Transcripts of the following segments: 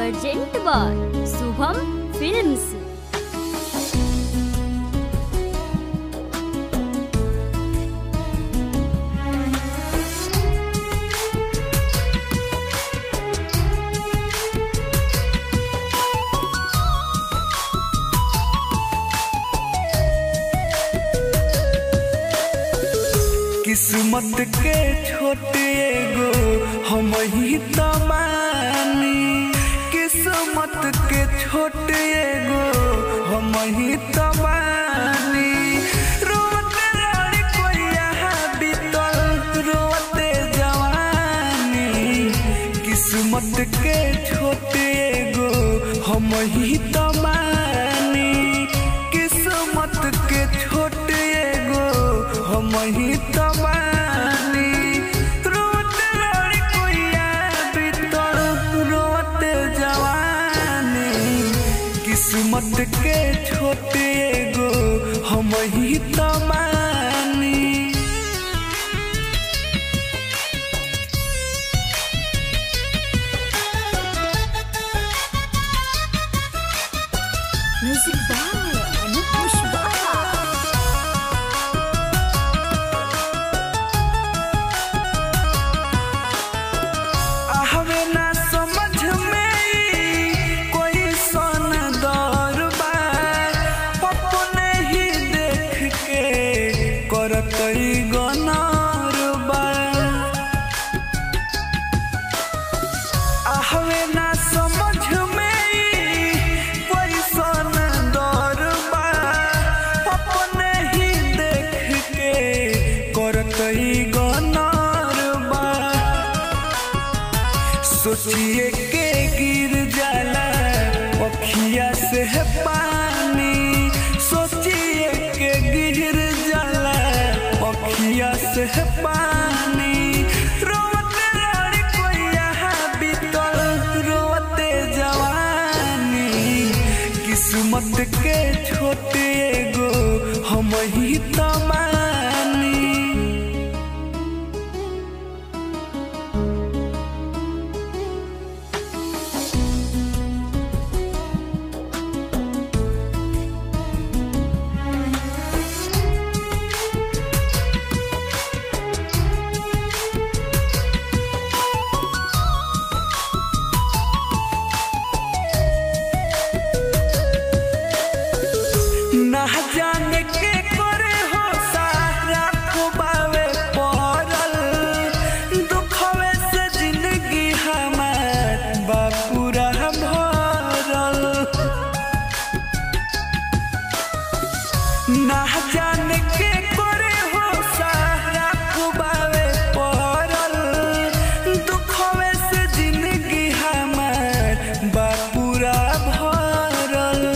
Present by Shubham films. किस्मत के छोटे एगो हम ही तमानी, किस्मत के छोटे एगो हम ही तमानी। रोते लड़ी कोई यहाँ बीतल रोते जवानी, किस्मत के छोटे एगो हम ही तमानी, किस्मत के छोटे एगो हम ही तमानी। रोते लड़ी कोई बीतल रोते जवानी, किस्मत के छोटे एगो हम ही तमानी। म्यूजिक बाय अनूप कुशवाहा। हमें ना समझ में कोई सन दौर बा, अपने ही देख के करतई गनर बा। हमें ना समझ में कोई सन दौर बा, अपने ही देख के करतई गनर बा। सोचिए के गिर जाला अखिया से है पानी, सोचिए के गिर जाला अखिया से है पानी। रोते लड़ी कोई यहाँ बीतल रोते जवानी, किस्मत के छोटे एगो हम ही तमानी। ना जाने के करे हो सारा खुबावे पड़ल, दुखवे से जिंदगी हमार बापूरा भरल। ना जाने के करे हो सारा खुबावे पड़ल, दुखवे से जिंदगी हमार बापूरा भरल।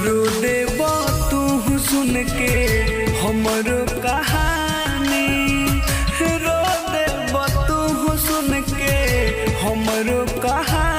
रो देबो तू सुन के हमरो कहानी, रो देबो तू सुन के हमरो कहानी।